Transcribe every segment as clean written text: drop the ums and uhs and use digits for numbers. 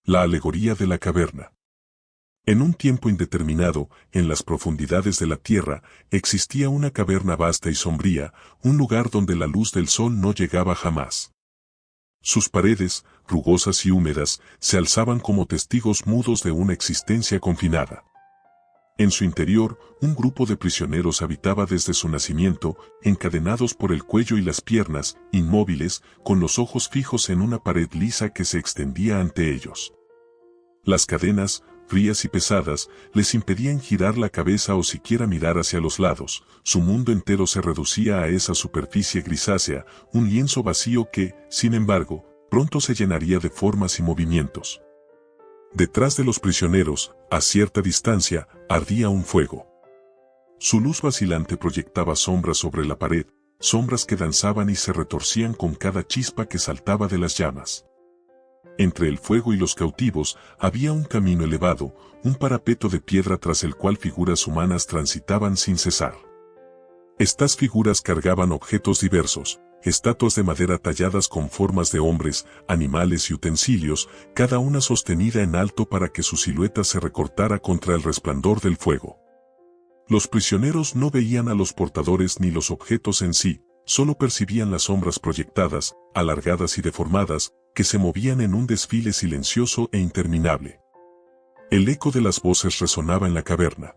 La alegoría de la caverna. En un tiempo indeterminado, en las profundidades de la tierra, existía una caverna vasta y sombría, un lugar donde la luz del sol no llegaba jamás. Sus paredes, rugosas y húmedas, se alzaban como testigos mudos de una existencia confinada. En su interior, un grupo de prisioneros habitaba desde su nacimiento, encadenados por el cuello y las piernas, inmóviles, con los ojos fijos en una pared lisa que se extendía ante ellos. Las cadenas, frías y pesadas, les impedían girar la cabeza o siquiera mirar hacia los lados. Su mundo entero se reducía a esa superficie grisácea, un lienzo vacío que, sin embargo, pronto se llenaría de formas y movimientos. Detrás de los prisioneros, a cierta distancia, ardía un fuego. Su luz vacilante proyectaba sombras sobre la pared, sombras que danzaban y se retorcían con cada chispa que saltaba de las llamas. Entre el fuego y los cautivos había un camino elevado, un parapeto de piedra tras el cual figuras humanas transitaban sin cesar. Estas figuras cargaban objetos diversos, estatuas de madera talladas con formas de hombres, animales y utensilios, cada una sostenida en alto para que su silueta se recortara contra el resplandor del fuego. Los prisioneros no veían a los portadores ni los objetos en sí, solo percibían las sombras proyectadas, alargadas y deformadas, que se movían en un desfile silencioso e interminable. El eco de las voces resonaba en la caverna.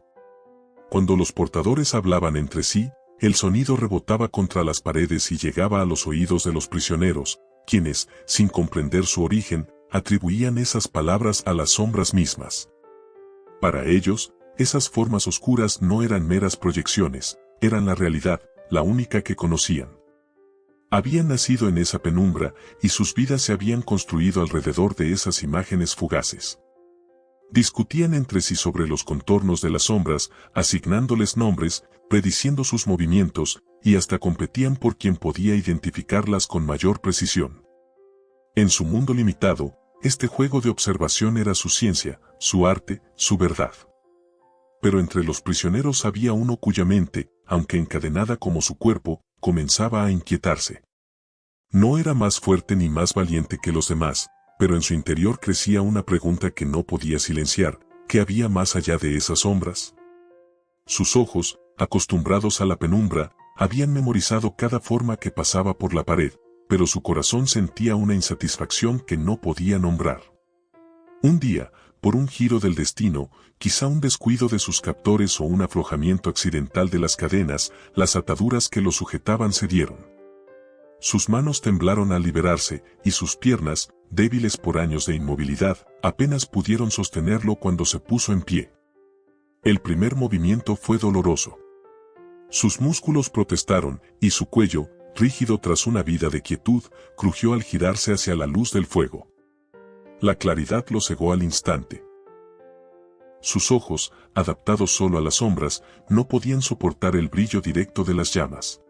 Cuando los portadores hablaban entre sí, el sonido rebotaba contra las paredes y llegaba a los oídos de los prisioneros, quienes, sin comprender su origen, atribuían esas palabras a las sombras mismas. Para ellos, esas formas oscuras no eran meras proyecciones, eran la realidad, la única que conocían. Habían nacido en esa penumbra y sus vidas se habían construido alrededor de esas imágenes fugaces. Discutían entre sí sobre los contornos de las sombras, asignándoles nombres, prediciendo sus movimientos, y hasta competían por quien podía identificarlas con mayor precisión. En su mundo limitado, este juego de observación era su ciencia, su arte, su verdad. Pero entre los prisioneros había uno cuya mente, aunque encadenada como su cuerpo, comenzaba a inquietarse. No era más fuerte ni más valiente que los demás, pero en su interior crecía una pregunta que no podía silenciar: ¿qué había más allá de esas sombras? Sus ojos, acostumbrados a la penumbra, habían memorizado cada forma que pasaba por la pared, pero su corazón sentía una insatisfacción que no podía nombrar. Un día, por un giro del destino, quizá un descuido de sus captores o un aflojamiento accidental de las cadenas, las ataduras que lo sujetaban cedieron. Sus manos temblaron al liberarse, y sus piernas, débiles por años de inmovilidad, apenas pudieron sostenerlo cuando se puso en pie. El primer movimiento fue doloroso. Sus músculos protestaron, y su cuello, rígido tras una vida de quietud, crujió al girarse hacia la luz del fuego. La claridad lo cegó al instante. Sus ojos, adaptados solo a las sombras, no podían soportar el brillo directo de las llamas.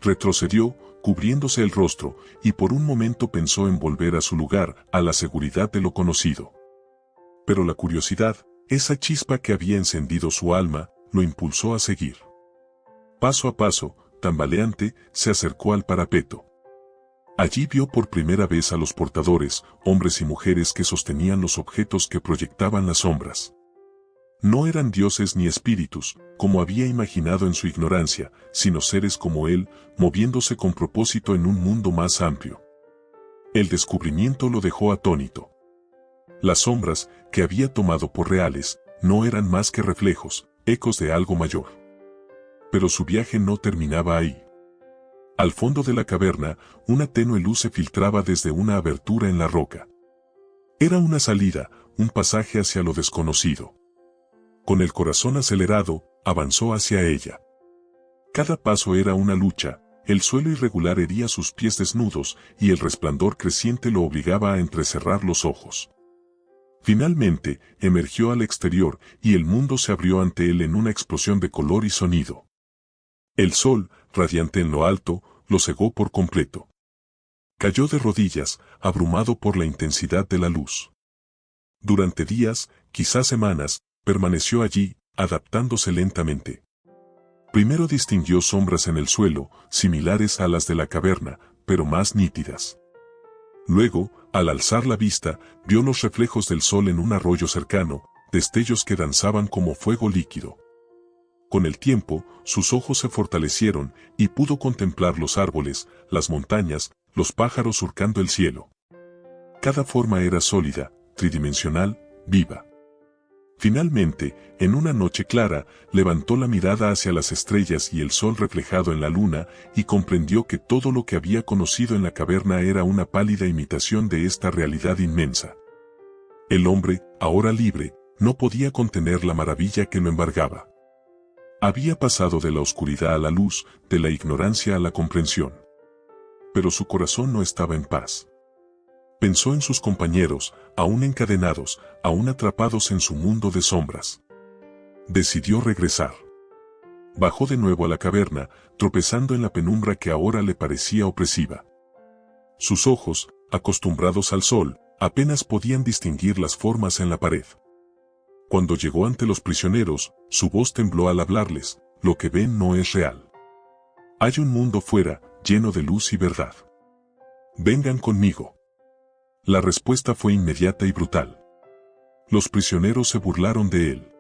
Retrocedió, cubriéndose el rostro, y por un momento pensó en volver a su lugar, a la seguridad de lo conocido. Pero la curiosidad, esa chispa que había encendido su alma, lo impulsó a seguir. Paso a paso, tambaleante, se acercó al parapeto. Allí vio por primera vez a los portadores, hombres y mujeres que sostenían los objetos que proyectaban las sombras. No eran dioses ni espíritus, como había imaginado en su ignorancia, sino seres como él, moviéndose con propósito en un mundo más amplio. El descubrimiento lo dejó atónito. Las sombras, que había tomado por reales, no eran más que reflejos, ecos de algo mayor. Pero su viaje no terminaba ahí. Al fondo de la caverna, una tenue luz se filtraba desde una abertura en la roca. Era una salida, un pasaje hacia lo desconocido. Con el corazón acelerado, avanzó hacia ella. Cada paso era una lucha, el suelo irregular hería sus pies desnudos, y el resplandor creciente lo obligaba a entrecerrar los ojos. Finalmente, emergió al exterior, y el mundo se abrió ante él en una explosión de color y sonido. El sol, radiante en lo alto, lo cegó por completo. Cayó de rodillas, abrumado por la intensidad de la luz. Durante días, quizás semanas, permaneció allí, adaptándose lentamente. Primero distinguió sombras en el suelo, similares a las de la caverna, pero más nítidas. Luego, al alzar la vista, vio los reflejos del sol en un arroyo cercano, destellos que danzaban como fuego líquido. Con el tiempo, sus ojos se fortalecieron y pudo contemplar los árboles, las montañas, los pájaros surcando el cielo. Cada forma era sólida, tridimensional, viva. Finalmente, en una noche clara, levantó la mirada hacia las estrellas y el sol reflejado en la luna, y comprendió que todo lo que había conocido en la caverna era una pálida imitación de esta realidad inmensa. El hombre, ahora libre, no podía contener la maravilla que lo embargaba. Había pasado de la oscuridad a la luz, de la ignorancia a la comprensión. Pero su corazón no estaba en paz. Pensó en sus compañeros, aún encadenados, aún atrapados en su mundo de sombras. Decidió regresar. Bajó de nuevo a la caverna, tropezando en la penumbra que ahora le parecía opresiva. Sus ojos, acostumbrados al sol, apenas podían distinguir las formas en la pared. Cuando llegó ante los prisioneros, su voz tembló al hablarles: lo que ven no es real. Hay un mundo fuera, lleno de luz y verdad. Vengan conmigo. La respuesta fue inmediata y brutal. Los prisioneros se burlaron de él.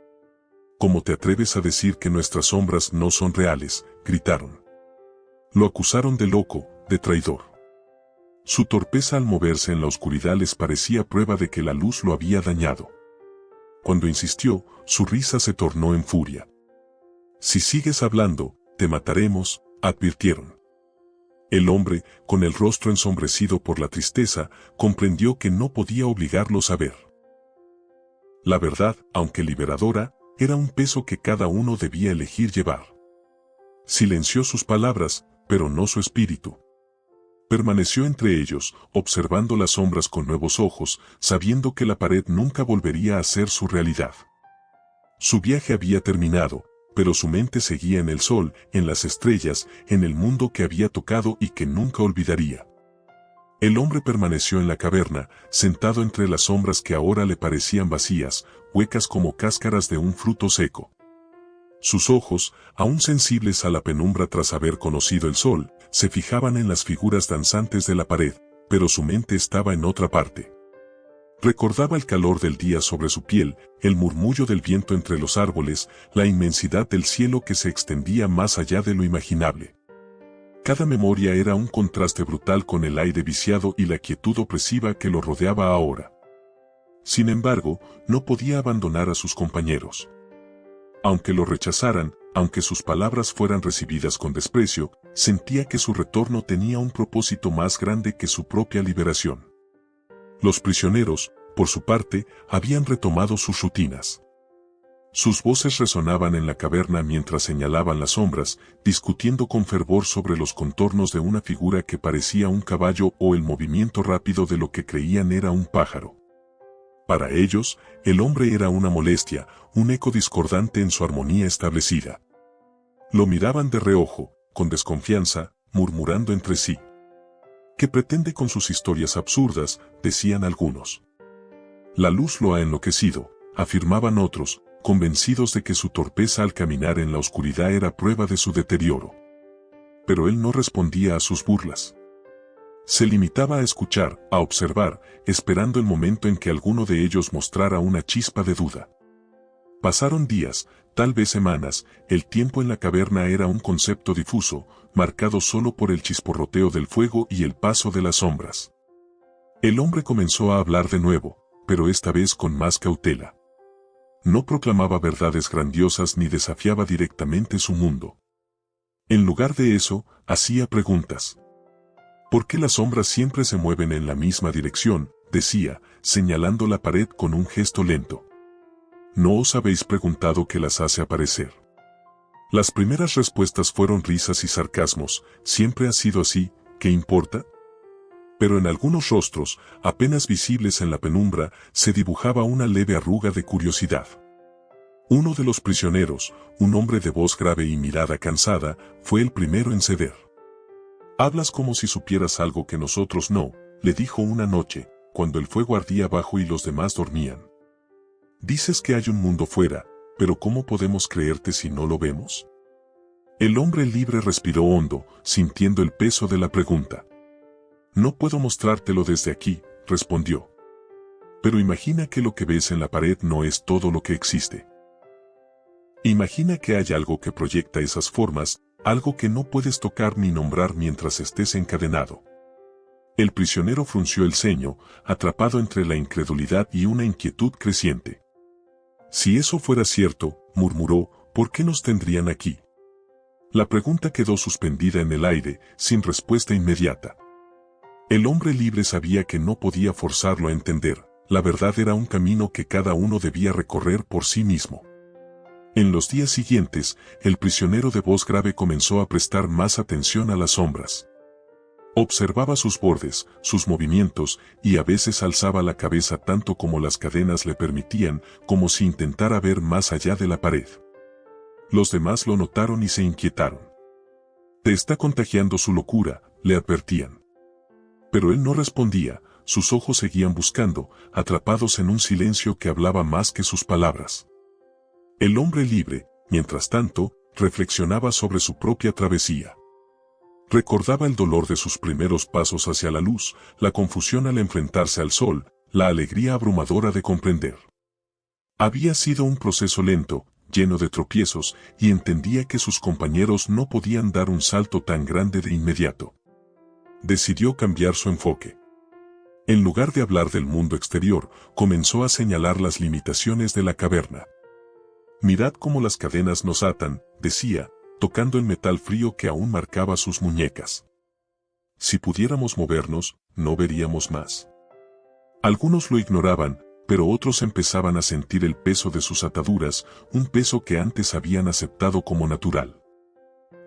¿Cómo te atreves a decir que nuestras sombras no son reales?, gritaron. Lo acusaron de loco, de traidor. Su torpeza al moverse en la oscuridad les parecía prueba de que la luz lo había dañado. Cuando insistió, su risa se tornó en furia. Si sigues hablando, te mataremos, advirtieron. El hombre, con el rostro ensombrecido por la tristeza, comprendió que no podía obligarlos a ver. La verdad, aunque liberadora, era un peso que cada uno debía elegir llevar. Silenció sus palabras, pero no su espíritu. Permaneció entre ellos, observando las sombras con nuevos ojos, sabiendo que la pared nunca volvería a ser su realidad. Su viaje había terminado, pero su mente seguía en el sol, en las estrellas, en el mundo que había tocado y que nunca olvidaría. El hombre permaneció en la caverna, sentado entre las sombras que ahora le parecían vacías, huecas como cáscaras de un fruto seco. Sus ojos, aún sensibles a la penumbra tras haber conocido el sol, se fijaban en las figuras danzantes de la pared, pero su mente estaba en otra parte. Recordaba el calor del día sobre su piel, el murmullo del viento entre los árboles, la inmensidad del cielo que se extendía más allá de lo imaginable. Cada memoria era un contraste brutal con el aire viciado y la quietud opresiva que lo rodeaba ahora. Sin embargo, no podía abandonar a sus compañeros. Aunque lo rechazaran, aunque sus palabras fueran recibidas con desprecio, sentía que su retorno tenía un propósito más grande que su propia liberación. Los prisioneros, por su parte, habían retomado sus rutinas. Sus voces resonaban en la caverna mientras señalaban las sombras, discutiendo con fervor sobre los contornos de una figura que parecía un caballo o el movimiento rápido de lo que creían era un pájaro. Para ellos, el hombre era una molestia, un eco discordante en su armonía establecida. Lo miraban de reojo, con desconfianza, murmurando entre sí. ¿Qué pretende con sus historias absurdas?, decían algunos. La luz lo ha enloquecido, afirmaban otros, convencidos de que su torpeza al caminar en la oscuridad era prueba de su deterioro. Pero él no respondía a sus burlas. Se limitaba a escuchar, a observar, esperando el momento en que alguno de ellos mostrara una chispa de duda. Pasaron días, tal vez semanas, el tiempo en la caverna era un concepto difuso, marcado solo por el chisporroteo del fuego y el paso de las sombras. El hombre comenzó a hablar de nuevo, pero esta vez con más cautela. No proclamaba verdades grandiosas ni desafiaba directamente su mundo. En lugar de eso, hacía preguntas. ¿Por qué las sombras siempre se mueven en la misma dirección?, decía, señalando la pared con un gesto lento. ¿No os habéis preguntado qué las hace aparecer? Las primeras respuestas fueron risas y sarcasmos. ¿Siempre ha sido así? ¿Qué importa? Pero en algunos rostros, apenas visibles en la penumbra, se dibujaba una leve arruga de curiosidad. Uno de los prisioneros, un hombre de voz grave y mirada cansada, fue el primero en ceder. «Hablas como si supieras algo que nosotros no», le dijo una noche, cuando el fuego ardía abajo y los demás dormían. «Dices que hay un mundo fuera, pero ¿cómo podemos creerte si no lo vemos?» El hombre libre respiró hondo, sintiendo el peso de la pregunta. No puedo mostrártelo desde aquí, respondió. Pero imagina que lo que ves en la pared no es todo lo que existe. Imagina que hay algo que proyecta esas formas, algo que no puedes tocar ni nombrar mientras estés encadenado. El prisionero frunció el ceño, atrapado entre la incredulidad y una inquietud creciente. Si eso fuera cierto, murmuró, ¿por qué nos tendrían aquí? La pregunta quedó suspendida en el aire, sin respuesta inmediata. El hombre libre sabía que no podía forzarlo a entender, la verdad era un camino que cada uno debía recorrer por sí mismo. En los días siguientes, el prisionero de voz grave comenzó a prestar más atención a las sombras. Observaba sus bordes, sus movimientos, y a veces alzaba la cabeza tanto como las cadenas le permitían, como si intentara ver más allá de la pared. Los demás lo notaron y se inquietaron. Te está contagiando su locura, le advertían. Pero él no respondía, sus ojos seguían buscando, atrapados en un silencio que hablaba más que sus palabras. El hombre libre, mientras tanto, reflexionaba sobre su propia travesía. Recordaba el dolor de sus primeros pasos hacia la luz, la confusión al enfrentarse al sol, la alegría abrumadora de comprender. Había sido un proceso lento, lleno de tropiezos, y entendía que sus compañeros no podían dar un salto tan grande de inmediato. Decidió cambiar su enfoque. En lugar de hablar del mundo exterior, comenzó a señalar las limitaciones de la caverna. Mirad cómo las cadenas nos atan, decía, tocando el metal frío que aún marcaba sus muñecas. Si pudiéramos movernos, no veríamos más. Algunos lo ignoraban, pero otros empezaban a sentir el peso de sus ataduras, un peso que antes habían aceptado como natural.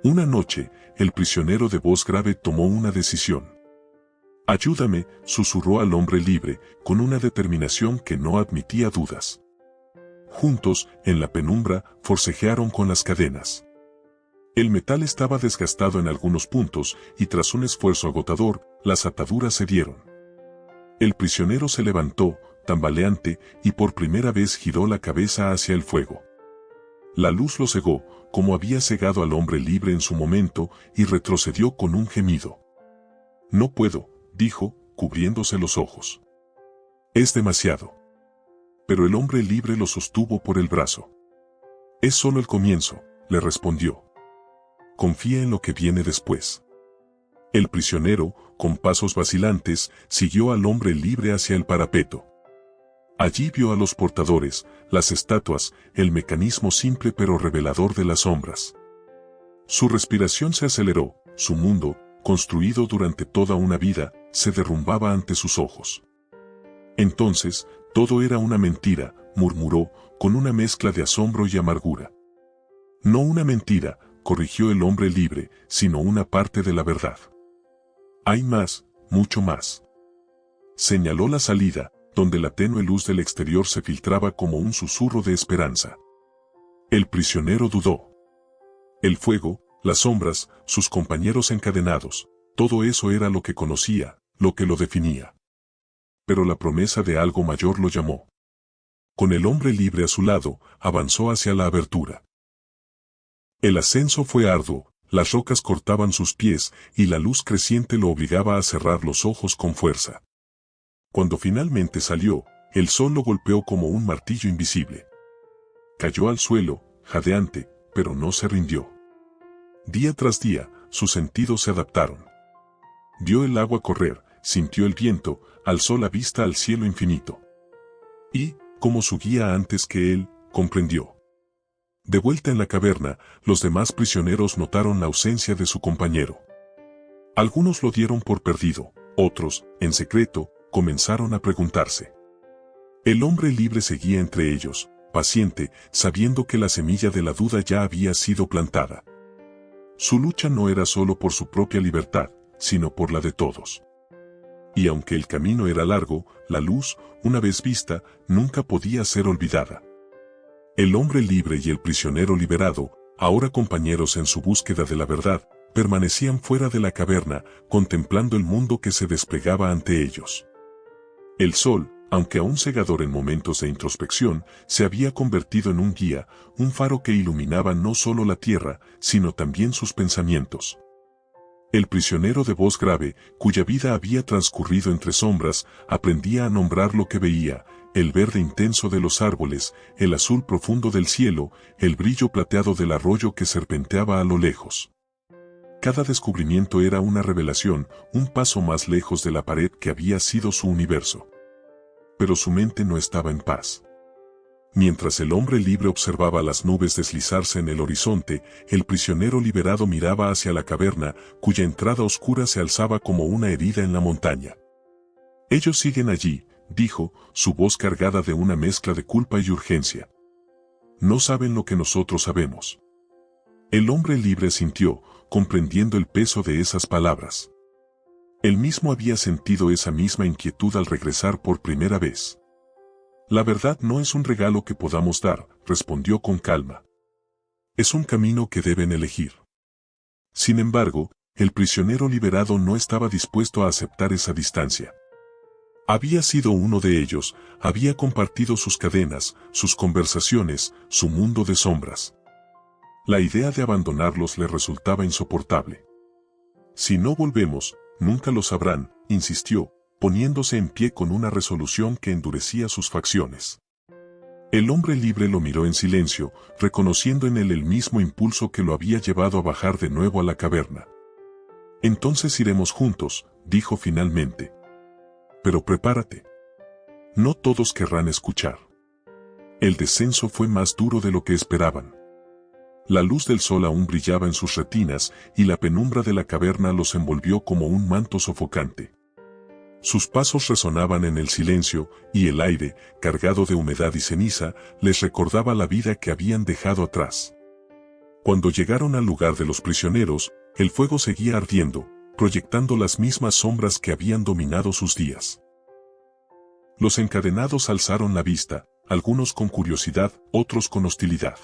Una noche, el prisionero de voz grave tomó una decisión. Ayúdame, susurró al hombre libre, con una determinación que no admitía dudas. Juntos, en la penumbra, forcejearon con las cadenas. El metal estaba desgastado en algunos puntos, y tras un esfuerzo agotador, las ataduras cedieron. El prisionero se levantó, tambaleante, y por primera vez giró la cabeza hacia el fuego. La luz lo cegó, como había cegado al hombre libre en su momento, y retrocedió con un gemido. No puedo, dijo, cubriéndose los ojos. Es demasiado. Pero el hombre libre lo sostuvo por el brazo. Es solo el comienzo, le respondió. Confía en lo que viene después. El prisionero, con pasos vacilantes, siguió al hombre libre hacia el parapeto. Allí vio a los portadores, las estatuas, el mecanismo simple pero revelador de las sombras. Su respiración se aceleró, su mundo, construido durante toda una vida, se derrumbaba ante sus ojos. Entonces, todo era una mentira, murmuró, con una mezcla de asombro y amargura. No una mentira, corrigió el hombre libre, sino una parte de la verdad. Hay más, mucho más. Señaló la salida, donde la tenue luz del exterior se filtraba como un susurro de esperanza. El prisionero dudó. El fuego, las sombras, sus compañeros encadenados, todo eso era lo que conocía, lo que lo definía. Pero la promesa de algo mayor lo llamó. Con el hombre libre a su lado, avanzó hacia la abertura. El ascenso fue arduo, las rocas cortaban sus pies y la luz creciente lo obligaba a cerrar los ojos con fuerza. Cuando finalmente salió, el sol lo golpeó como un martillo invisible. Cayó al suelo, jadeante, pero no se rindió. Día tras día, sus sentidos se adaptaron. Vio el agua correr, sintió el viento, alzó la vista al cielo infinito. Y, como su guía antes que él, comprendió. De vuelta en la caverna, los demás prisioneros notaron la ausencia de su compañero. Algunos lo dieron por perdido, otros, en secreto, comenzaron a preguntarse. El hombre libre seguía entre ellos, paciente, sabiendo que la semilla de la duda ya había sido plantada. Su lucha no era solo por su propia libertad, sino por la de todos. Y aunque el camino era largo, la luz, una vez vista, nunca podía ser olvidada. El hombre libre y el prisionero liberado, ahora compañeros en su búsqueda de la verdad, permanecían fuera de la caverna, contemplando el mundo que se desplegaba ante ellos. El sol, aunque aún cegador en momentos de introspección, se había convertido en un guía, un faro que iluminaba no solo la tierra, sino también sus pensamientos. El prisionero de voz grave, cuya vida había transcurrido entre sombras, aprendía a nombrar lo que veía: el verde intenso de los árboles, el azul profundo del cielo, el brillo plateado del arroyo que serpenteaba a lo lejos. Cada descubrimiento era una revelación, un paso más lejos de la pared que había sido su universo. Pero su mente no estaba en paz. Mientras el hombre libre observaba las nubes deslizarse en el horizonte, el prisionero liberado miraba hacia la caverna, cuya entrada oscura se alzaba como una herida en la montaña. «Ellos siguen allí», dijo, su voz cargada de una mezcla de culpa y urgencia. «No saben lo que nosotros sabemos». El hombre libre sintió, comprendiendo el peso de esas palabras. Él mismo había sentido esa misma inquietud al regresar por primera vez. «La verdad no es un regalo que podamos dar», respondió con calma. «Es un camino que deben elegir». Sin embargo, el prisionero liberado no estaba dispuesto a aceptar esa distancia. Había sido uno de ellos, había compartido sus cadenas, sus conversaciones, su mundo de sombras. La idea de abandonarlos le resultaba insoportable. «Si no volvemos, nunca lo sabrán», insistió, poniéndose en pie con una resolución que endurecía sus facciones. El hombre libre lo miró en silencio, reconociendo en él el mismo impulso que lo había llevado a bajar de nuevo a la caverna. «Entonces iremos juntos», dijo finalmente. «Pero prepárate. No todos querrán escuchar». El descenso fue más duro de lo que esperaban. La luz del sol aún brillaba en sus retinas y la penumbra de la caverna los envolvió como un manto sofocante. Sus pasos resonaban en el silencio, y el aire, cargado de humedad y ceniza, les recordaba la vida que habían dejado atrás. Cuando llegaron al lugar de los prisioneros, el fuego seguía ardiendo, proyectando las mismas sombras que habían dominado sus días. Los encadenados alzaron la vista, algunos con curiosidad, otros con hostilidad.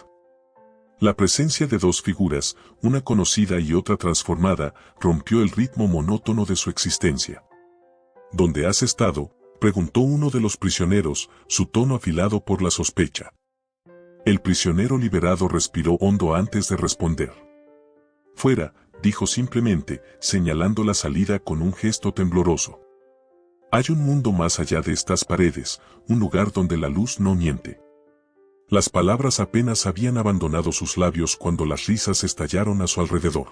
La presencia de dos figuras, una conocida y otra transformada, rompió el ritmo monótono de su existencia. «¿Dónde has estado?», preguntó uno de los prisioneros, su tono afilado por la sospecha. El prisionero liberado respiró hondo antes de responder. «Fuera», dijo simplemente, señalando la salida con un gesto tembloroso. «Hay un mundo más allá de estas paredes, un lugar donde la luz no miente». Las palabras apenas habían abandonado sus labios cuando las risas estallaron a su alrededor.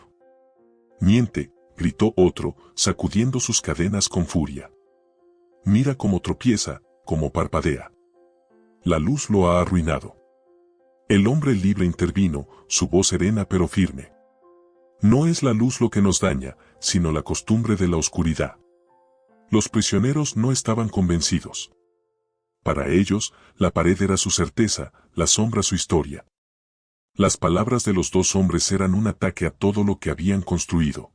«Miente», gritó otro, sacudiendo sus cadenas con furia. «Mira cómo tropieza, cómo parpadea. La luz lo ha arruinado». El hombre libre intervino, su voz serena pero firme. «No es la luz lo que nos daña, sino la costumbre de la oscuridad». Los prisioneros no estaban convencidos. Para ellos, la pared era su certeza, la sombra su historia. Las palabras de los dos hombres eran un ataque a todo lo que habían construido.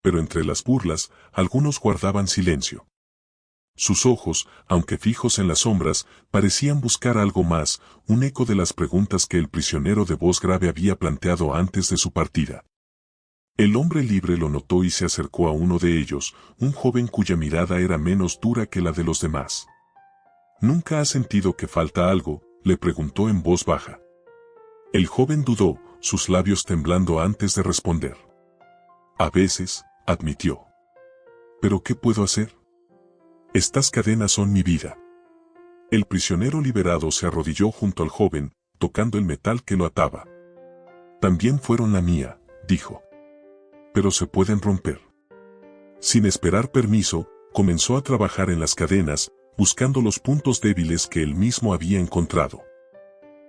Pero entre las burlas, algunos guardaban silencio. Sus ojos, aunque fijos en las sombras, parecían buscar algo más, un eco de las preguntas que el prisionero de voz grave había planteado antes de su partida. El hombre libre lo notó y se acercó a uno de ellos, un joven cuya mirada era menos dura que la de los demás. «¿Nunca has sentido que falta algo?», le preguntó en voz baja. El joven dudó, sus labios temblando antes de responder. «A veces», admitió. «¿Pero qué puedo hacer? Estas cadenas son mi vida». El prisionero liberado se arrodilló junto al joven, tocando el metal que lo ataba. «También fueron la mía», dijo. «Pero se pueden romper». Sin esperar permiso, comenzó a trabajar en las cadenas, buscando los puntos débiles que él mismo había encontrado.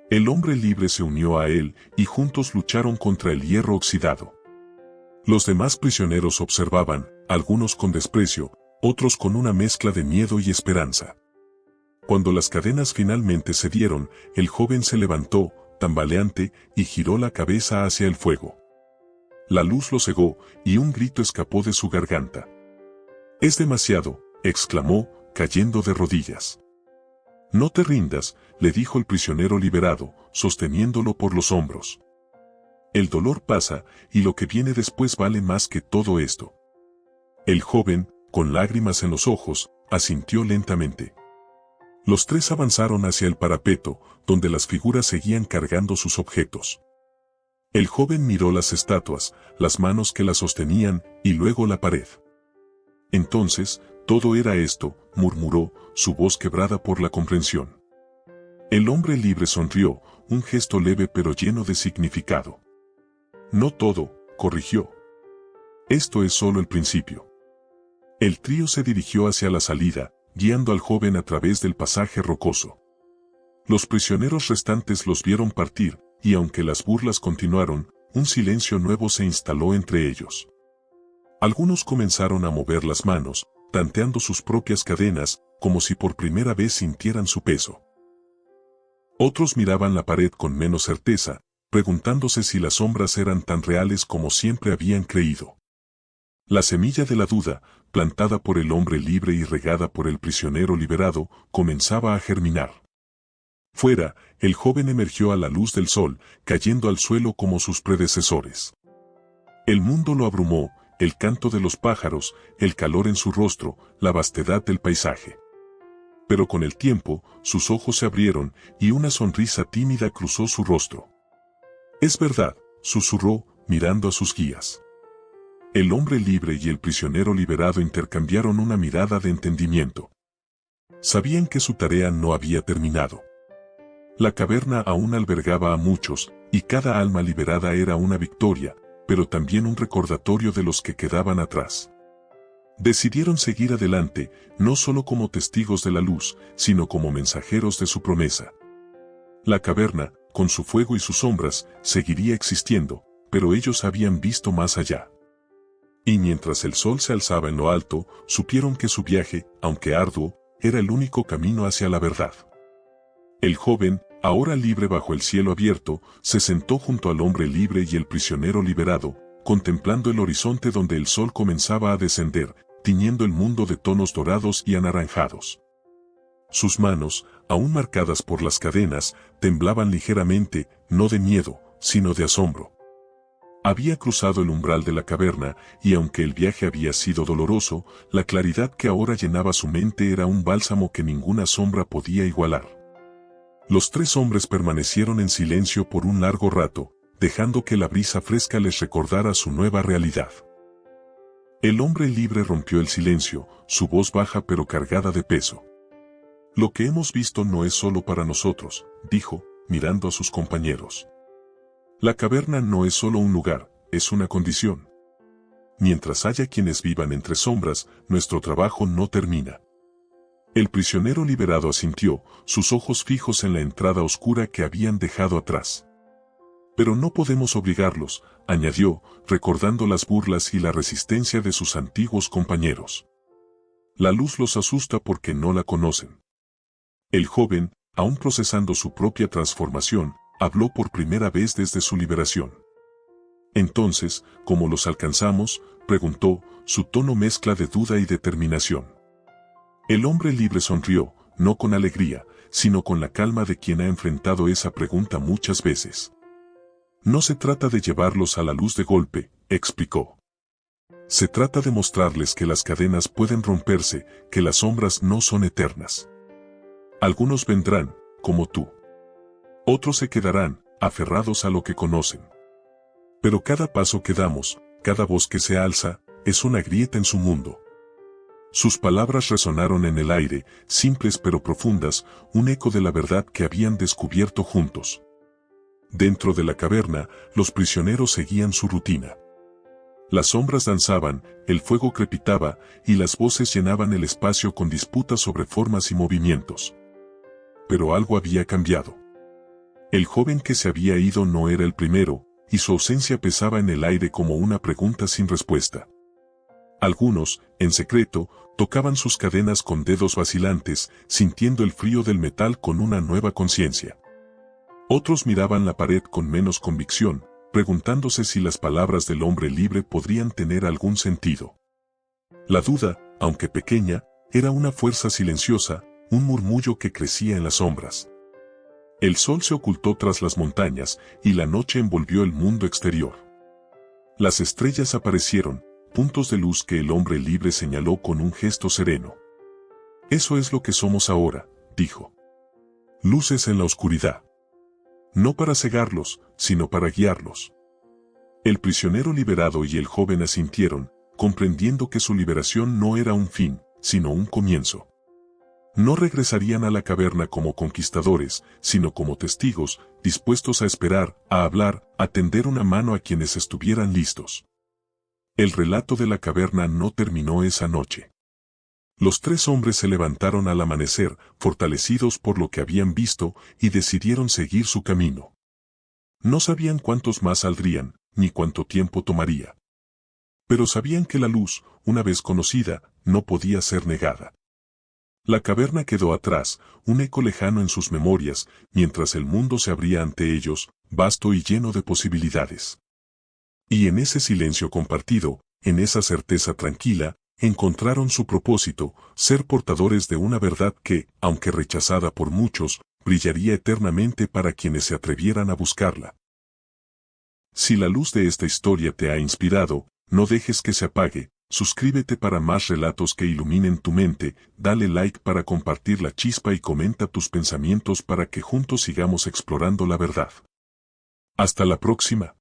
El hombre libre se unió a él, y juntos lucharon contra el hierro oxidado. Los demás prisioneros observaban, algunos con desprecio, otros con una mezcla de miedo y esperanza. Cuando las cadenas finalmente cedieron, el joven se levantó, tambaleante, y giró la cabeza hacia el fuego. La luz lo cegó, y un grito escapó de su garganta. «Es demasiado», exclamó, cayendo de rodillas. «No te rindas», le dijo el prisionero liberado, sosteniéndolo por los hombros. «El dolor pasa, y lo que viene después vale más que todo esto». El joven, con lágrimas en los ojos, asintió lentamente. Los tres avanzaron hacia el parapeto, donde las figuras seguían cargando sus objetos. El joven miró las estatuas, las manos que las sostenían, y luego la pared. Entonces, todo era esto, murmuró, su voz quebrada por la comprensión. El hombre libre sonrió, un gesto leve pero lleno de significado. No todo, corrigió. Esto es solo el principio. El trío se dirigió hacia la salida, guiando al joven a través del pasaje rocoso. Los prisioneros restantes los vieron partir, y aunque las burlas continuaron, un silencio nuevo se instaló entre ellos. Algunos comenzaron a mover las manos, tanteando sus propias cadenas, como si por primera vez sintieran su peso. Otros miraban la pared con menos certeza, preguntándose si las sombras eran tan reales como siempre habían creído. La semilla de la duda, plantada por el hombre libre y regada por el prisionero liberado, comenzaba a germinar. Fuera, el joven emergió a la luz del sol, cayendo al suelo como sus predecesores. El mundo lo abrumó, el canto de los pájaros, el calor en su rostro, la vastedad del paisaje. Pero con el tiempo, sus ojos se abrieron, y una sonrisa tímida cruzó su rostro. «Es verdad», susurró, mirando a sus guías. El hombre libre y el prisionero liberado intercambiaron una mirada de entendimiento. Sabían que su tarea no había terminado. La caverna aún albergaba a muchos, y cada alma liberada era una victoria, pero también un recordatorio de los que quedaban atrás. Decidieron seguir adelante, no solo como testigos de la luz, sino como mensajeros de su promesa. La caverna, con su fuego y sus sombras, seguiría existiendo, pero ellos habían visto más allá. Y mientras el sol se alzaba en lo alto, supieron que su viaje, aunque arduo, era el único camino hacia la verdad. El joven, ahora libre bajo el cielo abierto, se sentó junto al hombre libre y el prisionero liberado, contemplando el horizonte donde el sol comenzaba a descender, tiñendo el mundo de tonos dorados y anaranjados. Sus manos, aún marcadas por las cadenas, temblaban ligeramente, no de miedo, sino de asombro. Había cruzado el umbral de la caverna, y aunque el viaje había sido doloroso, la claridad que ahora llenaba su mente era un bálsamo que ninguna sombra podía igualar. Los tres hombres permanecieron en silencio por un largo rato, dejando que la brisa fresca les recordara su nueva realidad. El hombre libre rompió el silencio, su voz baja pero cargada de peso. «Lo que hemos visto no es solo para nosotros», dijo, mirando a sus compañeros. «La caverna no es solo un lugar, es una condición. Mientras haya quienes vivan entre sombras, nuestro trabajo no termina». El prisionero liberado asintió, sus ojos fijos en la entrada oscura que habían dejado atrás. «Pero no podemos obligarlos», añadió, recordando las burlas y la resistencia de sus antiguos compañeros. «La luz los asusta porque no la conocen». El joven, aún procesando su propia transformación, habló por primera vez desde su liberación. «Entonces, ¿cómo los alcanzamos?», preguntó, su tono mezcla de duda y determinación. El hombre libre sonrió, no con alegría, sino con la calma de quien ha enfrentado esa pregunta muchas veces. «No se trata de llevarlos a la luz de golpe», explicó. «Se trata de mostrarles que las cadenas pueden romperse, que las sombras no son eternas. Algunos vendrán, como tú. Otros se quedarán, aferrados a lo que conocen. Pero cada paso que damos, cada voz que se alza, es una grieta en su mundo». Sus palabras resonaron en el aire, simples pero profundas, un eco de la verdad que habían descubierto juntos. Dentro de la caverna, los prisioneros seguían su rutina. Las sombras danzaban, el fuego crepitaba, y las voces llenaban el espacio con disputas sobre formas y movimientos. Pero algo había cambiado. El joven que se había ido no era el primero, y su ausencia pesaba en el aire como una pregunta sin respuesta. Algunos, en secreto, tocaban sus cadenas con dedos vacilantes, sintiendo el frío del metal con una nueva conciencia. Otros miraban la pared con menos convicción, preguntándose si las palabras del hombre libre podrían tener algún sentido. La duda, aunque pequeña, era una fuerza silenciosa, un murmullo que crecía en las sombras. El sol se ocultó tras las montañas, y la noche envolvió el mundo exterior. Las estrellas aparecieron, puntos de luz que el hombre libre señaló con un gesto sereno. «Eso es lo que somos ahora», dijo. «Luces en la oscuridad. No para cegarlos, sino para guiarlos». El prisionero liberado y el joven asintieron, comprendiendo que su liberación no era un fin, sino un comienzo. No regresarían a la caverna como conquistadores, sino como testigos, dispuestos a esperar, a hablar, a tender una mano a quienes estuvieran listos. El relato de la caverna no terminó esa noche. Los tres hombres se levantaron al amanecer, fortalecidos por lo que habían visto, y decidieron seguir su camino. No sabían cuántos más saldrían, ni cuánto tiempo tomaría. Pero sabían que la luz, una vez conocida, no podía ser negada. La caverna quedó atrás, un eco lejano en sus memorias, mientras el mundo se abría ante ellos, vasto y lleno de posibilidades. Y en ese silencio compartido, en esa certeza tranquila, encontraron su propósito, ser portadores de una verdad que, aunque rechazada por muchos, brillaría eternamente para quienes se atrevieran a buscarla. Si la luz de esta historia te ha inspirado, no dejes que se apague, suscríbete para más relatos que iluminen tu mente, dale like para compartir la chispa y comenta tus pensamientos para que juntos sigamos explorando la verdad. Hasta la próxima.